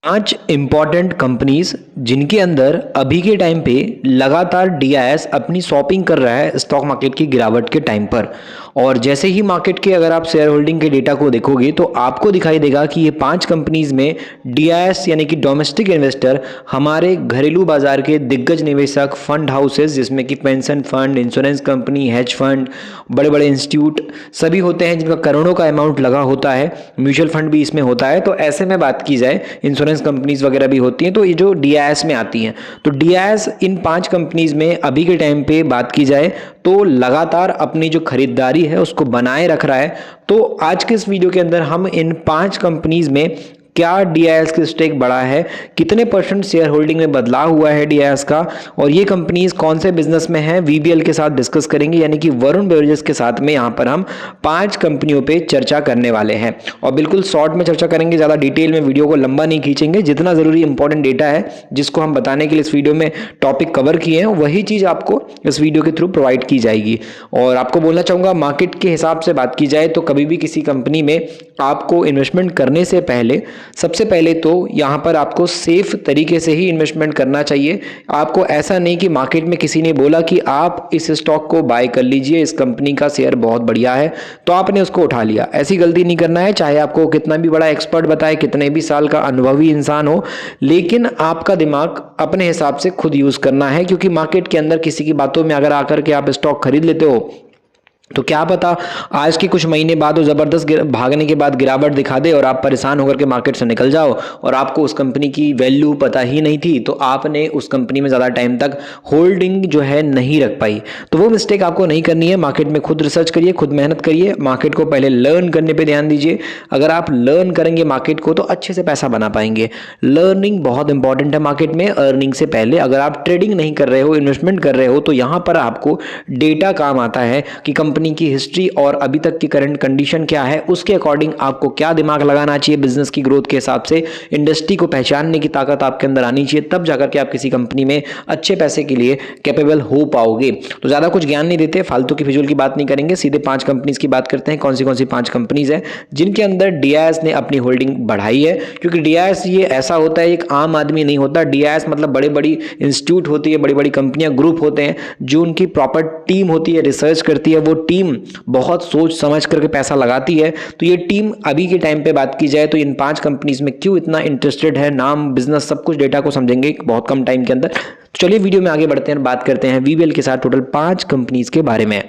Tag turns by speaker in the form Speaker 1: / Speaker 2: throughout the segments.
Speaker 1: पांच important companies जिनके अंदर अभी के टाइम पे लगातार डीआईएस अपनी शॉपिंग कर रहा है स्टॉक मार्केट की गिरावट के टाइम पर। और जैसे ही मार्केट के अगर आप शेयर होल्डिंग के डेटा को देखोगे तो आपको दिखाई देगा कि ये पांच कंपनीज में डीआईएस यानी कि डोमेस्टिक इन्वेस्टर हमारे घरेलू बाजार के दिग्गज निवेशक फंड हाउसेस जिसमें कि pension fund, insurance company, hedge fund, बड़े बड़े इंस्टीट्यूट सभी होते हैं जिनका करोड़ों का अमाउंट लगा होता है। म्यूचुअल फंड भी इसमें होता है। तो ऐसे में बात की जाए इंश्योरेंस कंपनीज वगैरह भी होती हैं तो ये जो डीआईएस में आती हैं। तो डीआईएस इन पांच कंपनीज में अभी के टाइम पे बात की जाए तो लगातार अपनी जो खरीदारी है उसको बनाए रख रहा है। तो आज के इस वीडियो के अंदर हम इन पांच कंपनीज में क्या डीआईएस की स्टेक बढ़ा है, कितने परसेंट शेयर होल्डिंग में बदलाव हुआ है डीआईएस का, और ये कंपनीज कौन से बिजनेस में है, वीबीएल के साथ डिस्कस करेंगे। यानी कि वरुण बेवरेजेस के साथ में यहाँ पर हम पांच कंपनियों पे चर्चा करने वाले हैं और बिल्कुल शॉर्ट में चर्चा करेंगे, ज़्यादा डिटेल में वीडियो को लंबा नहीं खींचेंगे। जितना ज़रूरी इंपॉर्टेंट डेटा है जिसको हम बताने के लिए इस वीडियो में टॉपिक कवर किए हैं वही चीज़ आपको इस वीडियो के थ्रू प्रोवाइड की जाएगी। और आपको बोलना चाहूँगा, मार्केट के हिसाब से बात की जाए तो कभी भी किसी कंपनी में आपको इन्वेस्टमेंट करने से पहले सबसे पहले तो यहाँ पर आपको सेफ तरीके से ही इन्वेस्टमेंट करना चाहिए। आपको ऐसा नहीं कि मार्केट में किसी ने बोला कि आप इस स्टॉक को बाय कर लीजिए, इस कंपनी का शेयर बहुत बढ़िया है, तो आपने उसको उठा लिया। ऐसी गलती नहीं करना है, चाहे आपको कितना भी बड़ा एक्सपर्ट बताए, कितने भी साल का अनुभवी इंसान हो, लेकिन आपका दिमाग अपने हिसाब से खुद यूज करना है। क्योंकि मार्केट के अंदर किसी की बातों में अगर आकर के आप स्टॉक खरीद लेते हो तो क्या पता आज के कुछ महीने बाद वो जबरदस्त भागने के बाद गिरावट दिखा दे और आप परेशान होकर के मार्केट से निकल जाओ और आपको उस कंपनी की वैल्यू पता ही नहीं थी, तो आपने उस कंपनी में ज़्यादा टाइम तक होल्डिंग जो है नहीं रख पाई। तो वो मिस्टेक आपको नहीं करनी है। मार्केट में खुद रिसर्च करिए, खुद मेहनत करिए, मार्केट को पहले लर्न करने पर ध्यान दीजिए। अगर आप लर्न करेंगे मार्केट को तो अच्छे से पैसा बना पाएंगे। लर्निंग बहुत इंपॉर्टेंट है मार्केट में, अर्निंग से पहले। अगर आप ट्रेडिंग नहीं कर रहे हो, इन्वेस्टमेंट कर रहे हो, तो यहाँ पर आपको डेटा काम आता है कि कंपनी की हिस्ट्री और अभी तक की करंट कंडीशन क्या है, उसके अकॉर्डिंग आपको क्या दिमाग लगाना चाहिए बिजनेस की ग्रोथ के हिसाब से, इंडस्ट्री को पहचानने की ताकत आपके अंदर आनी चाहिए, तब जाकर के आप किसी कंपनी में अच्छे पैसे के लिए कैपेबल हो पाओगे। तो ज्यादा कुछ ज्ञान नहीं देते, फालतू की फिजूल की बात नहीं करेंगे, सीधे पांच कंपनीज की बात करते हैं। कौन सी पांच कंपनीज है जिनके अंदर डीआईएस ने अपनी होल्डिंग बढ़ाई है। क्योंकि डीआईएस ये ऐसा होता है, एक आम आदमी नहीं होता। डीआईएस मतलब बड़ी बड़ी इंस्टीट्यूट होती है, बड़ी बड़ी कंपनियां, ग्रुप होते हैं, जो उनकी प्रॉपर टीम होती है, रिसर्च करती है। वो टीम बहुत सोच समझ करके पैसा लगाती है। तो ये टीम अभी के टाइम पे बात की जाए तो इन पांच कंपनीज में क्यों इतना इंटरेस्टेड है, नाम, बिजनेस, सब कुछ डेटा को समझेंगे बहुत कम टाइम के अंदर। तो चलिए वीडियो में आगे बढ़ते हैं, बात करते हैं वीबीएल के साथ टोटल पांच कंपनीज के बारे में।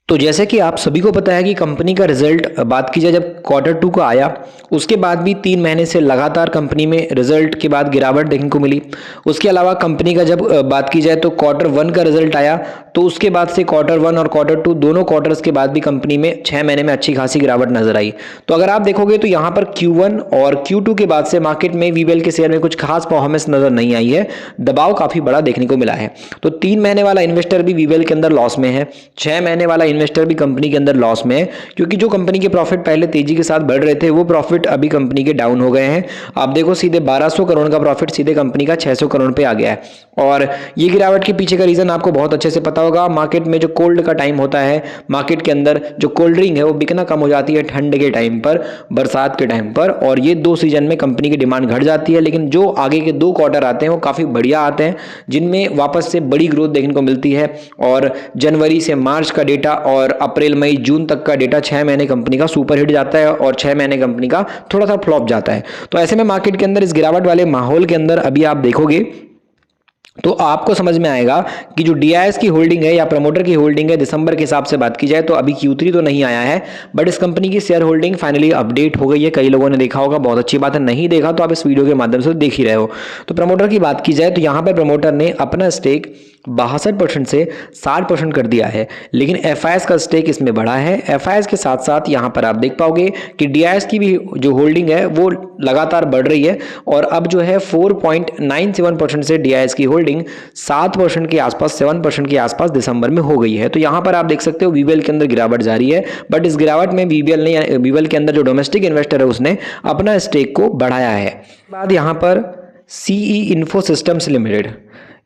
Speaker 1: तो जैसे कि आप सभी को पता है कि कंपनी का रिजल्ट बात की जाए जब Q2 का आया, उसके बाद भी 3 महीने से लगातार कंपनी में रिजल्ट के बाद गिरावट देखने को मिली। उसके अलावा कंपनी का जब बात की जाए तो Q1 का रिजल्ट आया, तो उसके बाद से Q1 और Q2 दोनों क्वार्टर्स के बाद भी कंपनी में 6 महीने में अच्छी खासी गिरावट नजर आई। तो अगर आप देखोगे तो यहाँ पर Q1 और Q2 के बाद से मार्केट में वीबीएल के शेयर में कुछ खास परफॉर्मेंस नजर नहीं आई है, दबाव काफी बड़ा देखने को मिला है। तो 3 महीने वाला इन्वेस्टर भी वीबीएल के अंदर लॉस में है, 6 महीने वाला इन्वेस्टर भी कंपनी के अंदर लॉस में है। क्योंकि जो कंपनी के प्रॉफिट पहले तेजी के साथ बढ़ रहे थे वो प्रॉफिट अभी कंपनी के डाउन हो गए हैं। आप देखो सीधे 1200 करोड़ का प्रॉफिट सीधे कंपनी का 600 करोड़ पे आ गया है। और ये गिरावट के पीछे का रीजन आपको बहुत अच्छे से पता होगा। मार्केट में जो कोल्ड का टाइम होता है, मार्केट के अंदर जो कोल्ड ड्रिंक है वो बिकना कम हो जाती है ठंड के टाइम पर, बरसात के टाइम पर, और ये दो सीजन में कंपनी की डिमांड घट जाती है। लेकिन जो आगे के 2 क्वार्टर आते हैं वो काफी बढ़िया आते हैं, जिनमें वापस से बड़ी ग्रोथ देखने को मिलती है। और जनवरी से मार्च का डेटा और अप्रैल, मई, जून तक का डेटा 6 महीने कंपनी का सुपर हिट जाता है और 6 महीने कंपनी का थोड़ा सा फ्लॉप जाता है। तो ऐसे में मार्केट के अंदर इस गिरावट वाले माहौल के अंदर अभी आप देखोगे तो आपको समझ में आएगा कि जो डीआईएस की होल्डिंग है या प्रमोटर की होल्डिंग है, दिसंबर के हिसाब से बात की जाए तो अभी Q3 तो नहीं आया है, बट इस कंपनी की शेयर होल्डिंग फाइनली अपडेट हो गई है। कई लोगों ने देखा होगा, बहुत अच्छी बात है। नहीं देखा तो आप इस वीडियो के माध्यम से देख ही रहे हो। तो प्रमोटर की बात की जाए तो यहाँ पर प्रमोटर ने अपना स्टेक 62% से 60% कर दिया है, लेकिन एफआईएस का स्टेक इसमें बढ़ा है। एफआईएस के साथ साथ यहाँ पर आप देख पाओगे कि डीआईएस की भी जो होल्डिंग है वो लगातार बढ़ रही है और अब जो है 4.97% से डीआईएस की होल्डिंग 7% के आसपास, 7% के आसपास दिसंबर में हो गई है। तो यहाँ पर आप देख सकते हो वीबीएल के अंदर गिरावट जारी है, बट इस गिरावट में वीबीएल के अंदर जो डोमेस्टिक इन्वेस्टर है उसने अपना स्टेक को बढ़ाया है। बाद यहाँ पर सीई इन्फो सिस्टम्स लिमिटेड,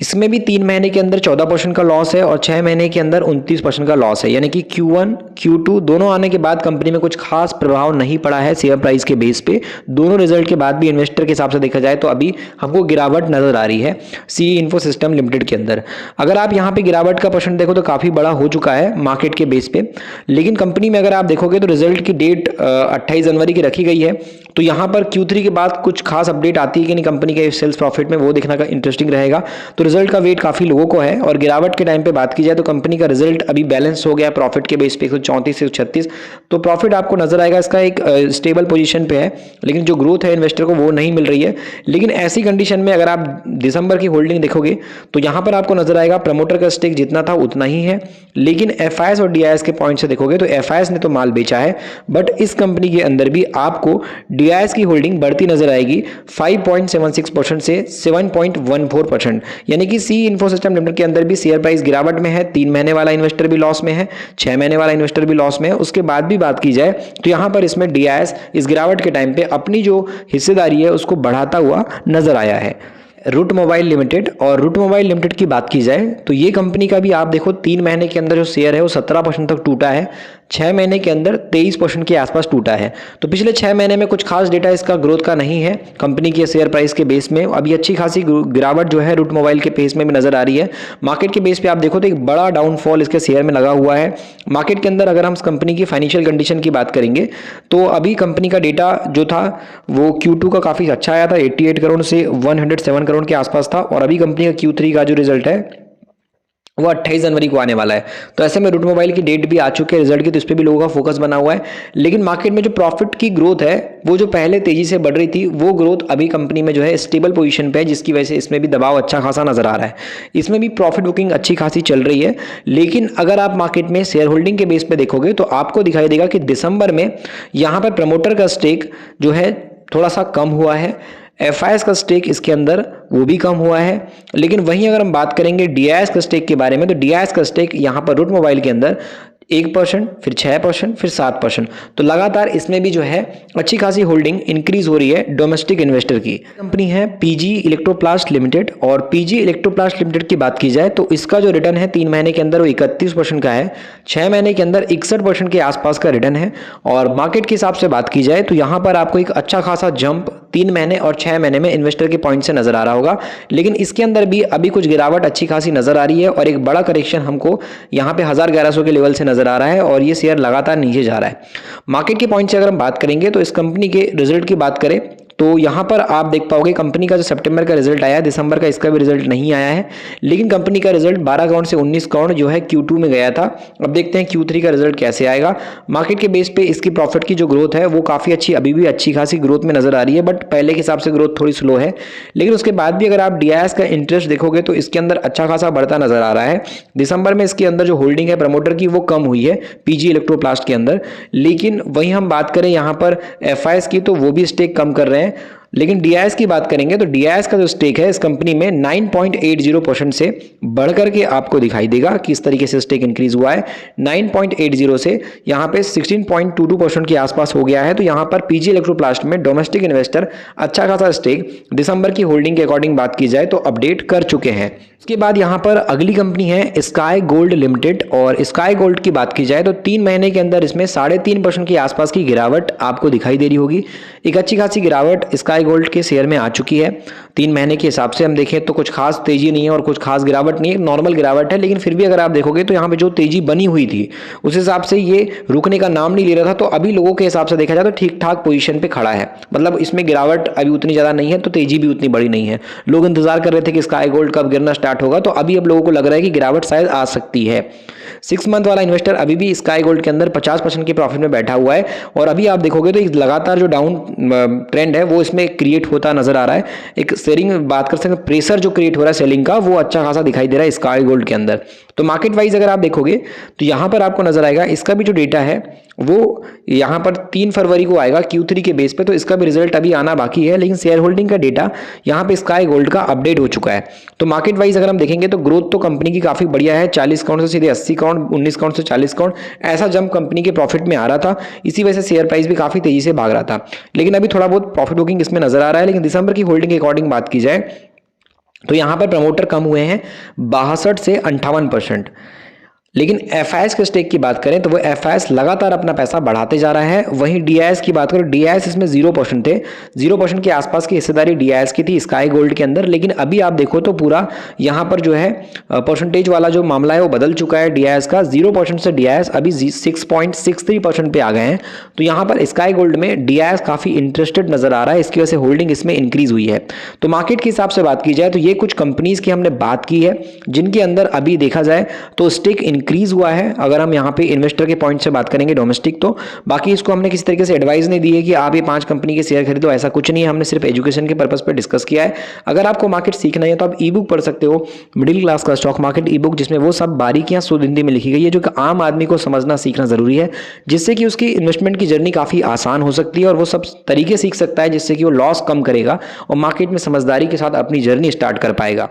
Speaker 1: इसमें भी 3 महीने के अंदर 14% का लॉस है और 6 महीने के अंदर 29% का लॉस है, यानी कि Q1 Q2 दोनों आने के बाद कंपनी में कुछ खास प्रभाव नहीं पड़ा है शेयर प्राइस के बेस पे। दोनों रिजल्ट के बाद भी इन्वेस्टर के हिसाब से देखा जाए तो अभी हमको गिरावट नजर आ रही है सीई इंफो सिस्टम लिमिटेड के अंदर। अगर आप यहाँ पे गिरावट का परसेंट देखो तो काफी बड़ा हो चुका है मार्केट के बेस पे, लेकिन कंपनी में अगर आप देखोगे तो रिजल्ट की डेट 28 जनवरी की रखी गई है। तो यहाँ पर Q3 के बाद कुछ खास अपडेट आती है कि नहीं कंपनी के सेल्स प्रॉफिट में, वो देखना का इंटरेस्टिंग रहेगा। तो रिजल्ट का वेट काफी लोगों को है। और गिरावट के टाइम पे बात की जाए तो कंपनी का रिजल्ट अभी बैलेंस हो गया प्रॉफिट के बेस पे 134 से 136, तो प्रॉफिट आपको नजर आएगा इसका एक स्टेबल पोजीशन पे है, लेकिन जो ग्रोथ है इन्वेस्टर को वो नहीं मिल रही है। लेकिन ऐसी कंडीशन में अगर आप दिसंबर की होल्डिंग देखोगे तो यहाँ पर आपको नजर आएगा प्रमोटर का स्टेक जितना था उतना ही है, लेकिन एफआईएस और डीआईएस के पॉइंट से देखोगे तो एफआईएस ने तो माल बेचा है, बट इस कंपनी के अंदर भी आपको डीआईएस की होल्डिंग बढ़ती नजर आएगी 5.76% से 7.14%, यानी कि सी इंफो सिस्टम लिमिटेड के अंदर भी शेयर प्राइस गिरावट में है। 3 महीने वाला इन्वेस्टर भी लॉस में है, 6 महीने वाला इन्वेस्टर भी लॉस में है। उसके बाद भी बात की जाए तो यहां पर इसमें डीआईएस इस गिरावट के टाइम पे अपनी जो हिस्सेदारी है उसको बढ़ाता हुआ नजर आया है। रूट मोबाइल लिमिटेड, और रूट मोबाइल लिमिटेड की बात की जाए तो ये कंपनी का भी आप देखो 3 महीने के अंदर जो शेयर है वो 17% तक टूटा है, 6 महीने के अंदर 23% के आसपास टूटा है। तो पिछले 6 महीने में कुछ खास डेटा इसका ग्रोथ का नहीं है कंपनी के शेयर प्राइस के बेस में। अभी अच्छी खासी गिरावट जो है रूट मोबाइल के पेस में भी नजर आ रही है। मार्केट के बेस पे आप देखो तो एक बड़ा डाउनफॉल इसके शेयर में लगा हुआ है। मार्केट के अंदर अगर हम कंपनी की फाइनेंशियल कंडीशन की बात करेंगे तो अभी कंपनी का डेटा जो था वो Q2 का काफी अच्छा आया था, 88 करोड़ से 107 करोड़ के आसपास था, और अभी कंपनी का Q3 का जो रिजल्ट है वो 28 जनवरी को आने वाला है। तो ऐसे में रूट मोबाइल की डेट भी आ चुकी है रिजल्ट की, तो इस पर भी लोगों का फोकस बना हुआ है। लेकिन मार्केट में जो प्रॉफिट की ग्रोथ है वो जो पहले तेजी से बढ़ रही थी वो ग्रोथ अभी कंपनी में जो है स्टेबल पोजीशन पे है, जिसकी वजह से इसमें भी दबाव अच्छा खासा नजर आ रहा है। इसमें भी प्रॉफिट बुकिंग अच्छी खासी चल रही है। लेकिन अगर आप मार्केट में शेयर होल्डिंग के बेस पे देखोगे तो आपको दिखाई देगा कि दिसंबर में यहाँ पर प्रमोटर का स्टेक जो है थोड़ा सा कम हुआ है, एफआईएस का स्टेक इसके अंदर वो भी कम हुआ है। लेकिन वहीं अगर हम बात करेंगे डीआईएस का स्टेक के बारे में तो डीआईएस का स्टेक यहाँ पर रूट मोबाइल के अंदर 1%, फिर 6%, फिर 7%, तो लगातार इसमें भी जो है अच्छी खासी होल्डिंग इंक्रीज हो रही है डोमेस्टिक इन्वेस्टर की। कंपनी है पीजी इलेक्ट्रोप्लास्ट लिमिटेड, और पीजी इलेक्ट्रोप्लास्ट लिमिटेड की बात की जाए तो इसका जो रिटर्न है 3 महीने के अंदर वो 31% का है, 6 महीने के अंदर 61% के आसपास का रिटर्न है। और मार्केट के हिसाब से बात की जाए तो यहाँ पर आपको एक अच्छा खासा जंप 3 महीने और 6 महीने में इन्वेस्टर के पॉइंट से नजर आ रहा होगा। लेकिन इसके अंदर भी अभी कुछ गिरावट अच्छी खासी नजर आ रही है, और एक बड़ा करेक्शन हमको यहाँ पे 1100 के लेवल से नजर आ रहा है, और ये शेयर लगातार नीचे जा रहा है। मार्केट के पॉइंट से अगर हम बात करेंगे तो इस कंपनी के रिजल्ट की बात करें तो यहाँ पर आप देख पाओगे कंपनी का जो सितंबर का रिजल्ट आया है, दिसंबर का इसका भी रिजल्ट नहीं आया है। लेकिन कंपनी का रिजल्ट 12 करोड़ से 19 करोड़ जो है Q2 में गया था। अब देखते हैं Q3 का रिजल्ट कैसे आएगा। मार्केट के बेस पे इसकी प्रॉफिट की जो ग्रोथ है वो काफ़ी अच्छी, अभी भी अच्छी खासी ग्रोथ में नजर आ रही है, बट पहले के हिसाब से ग्रोथ थोड़ी स्लो है। लेकिन उसके बाद भी अगर आप डीआईएस का इंटरेस्ट देखोगे तो इसके अंदर अच्छा खासा बढ़ता नजर आ रहा है। दिसंबर में इसके अंदर जो होल्डिंग है प्रमोटर की वो कम हुई है पीजी इलेक्ट्रोप्लास्ट के अंदर, लेकिन वहीं हम बात करें यहाँ पर एफआईएस की तो वो भी स्टेक कम कर रहे हैं। लेकिन डीआईएस की बात करेंगे तो डीआईएस का जो स्टेक है इस कंपनी में 9.80% से बढ़ करके आपको दिखाई देगा कि इस तरीके से स्टेक इंक्रीज हुआ है। 9.80 से यहाँ पे 16.22% के आसपास हो गया है। तो यहाँ पर पीजी इलेक्ट्रोप्लास्ट में डोमेस्टिक इन्वेस्टर अच्छा खासा स्टेक दिसंबर की होल्डिंग के अकॉर्डिंग बात की जाए तो अपडेट कर चुके हैं। इसके बाद यहाँ पर अगली कंपनी है स्काई गोल्ड लिमिटेड, और स्काई गोल्ड की बात की जाए तो 3 महीने के अंदर इसमें 3.5% के आसपास की गिरावट आपको दिखाई दे रही होगी। एक अच्छी खासी गिरावट स्काई गोल्ड के शेयर में आ चुकी है। 3 महीने के हिसाब से हम देखें तो कुछ खास तेजी नहीं है और कुछ खास गिरावट नहीं है, नॉर्मल गिरावट है। लेकिन फिर भी अगर आप देखोगे तो यहाँ पे जो तेजी बनी हुई थी उस हिसाब से ये रुकने का नाम नहीं ले रहा था। तो अभी लोगों के हिसाब से देखा जाए तो ठीक ठाक पोजीशन पे खड़ा है, मतलब इसमें गिरावट अभी उतनी ज्यादा नहीं है, तो तेजी भी उतनी बड़ी नहीं है। लोग इंतजार कर रहे थे कि स्काई गोल्ड कब गिरना स्टार्ट होगा, तो अभी अब लोगों को लग रहा है कि गिरावट शायद आ सकती है। 6 मंथ वाला इन्वेस्टर अभी भी स्काई गोल्ड के अंदर 50% के प्रॉफिट में बैठा हुआ है, और अभी आप देखोगे तो एक लगातार जो डाउन ट्रेंड है वो इसमें क्रिएट होता नजर आ रहा है। एक सेलिंग बात कर सकते हैं, प्रेशर जो क्रिएट हो रहा है सेलिंग का वो अच्छा खासा दिखाई दे रहा है स्काई गोल्ड के अंदर। तो मार्केट वाइज अगर आप देखोगे तो यहाँ पर आपको नजर आएगा इसका भी जो डेटा है वो यहाँ पर 3 फरवरी को आएगा Q3 के बेस पे, तो इसका भी रिजल्ट अभी आना बाकी है। लेकिन शेयर होल्डिंग का डेटा यहाँ पे स्काई गोल्ड का अपडेट हो चुका है। तो मार्केट वाइज अगर हम देखेंगे तो ग्रोथ तो कंपनी की काफी बढ़िया है, 40 करोड़ से सीधे 80 करोड़, 19 करोड़ से 40 करोड़, ऐसा जंप कंपनी के प्रॉफिट में आ रहा था। इसी वजह से शेयर प्राइस भी काफी तेजी से भाग रहा था। लेकिन अभी थोड़ा बहुत प्रॉफिट बुकिंग इसमें नजर आ रहा है। लेकिन दिसंबर की होल्डिंग के अकॉर्डिंग बात की जाए तो यहाँ पर प्रमोटर कम हुए हैं 62 से 58%। लेकिन एफआईएस के स्टेक की बात करें तो वो एफआईएस लगातार अपना पैसा बढ़ाते जा रहा है। वहीं डीआईएस की बात करें, डीआईएस इसमें 0% थे, 0% के आसपास की हिस्सेदारी डीआईएस की थी स्काई गोल्ड के अंदर। लेकिन अभी आप देखो तो पूरा यहाँ पर जो है परसेंटेज वाला जो मामला है वो बदल चुका है डीआईएस का। 0% से डीआईएस अभी 6.63% पे आ गए हैं। तो यहाँ पर स्काई गोल्ड में डीआईएस काफ़ी इंटरेस्टेड नजर आ रहा है, इसकी वजह से होल्डिंग इसमें इंक्रीज हुई है। तो मार्केट के हिसाब से बात की जाए तो ये कुछ कंपनीज की हमने बात की है जिनके अंदर अभी देखा जाए तो स्टेक इंक्रीज हुआ है। अगर हम यहाँ पे इन्वेस्टर के पॉइंट से बात करेंगे डोमेस्टिक, तो बाकी इसको हमने किसी तरीके से एडवाइस नहीं दी है कि आप ये 5 कंपनी के शेयर खरीदो, ऐसा कुछ नहीं है। हमने सिर्फ एजुकेशन के पर्पस पर डिस्कस किया है। अगर आपको मार्केट सीखना है तो आप ई बुक पढ़ सकते हो, मिडिल क्लास का स्टॉक मार्केट ई बुक, जिसमें वो सब बारीकियां शुद्ध हिंदी में लिखी गई है जो कि आम आदमी को समझना सीखना जरूरी है, जिससे कि उसकी इन्वेस्टमेंट की जर्नी काफी आसान हो सकती है और वो सब तरीके सीख सकता है जिससे कि वो लॉस कम करेगा और मार्केट में समझदारी के साथ अपनी जर्नी स्टार्ट कर पाएगा।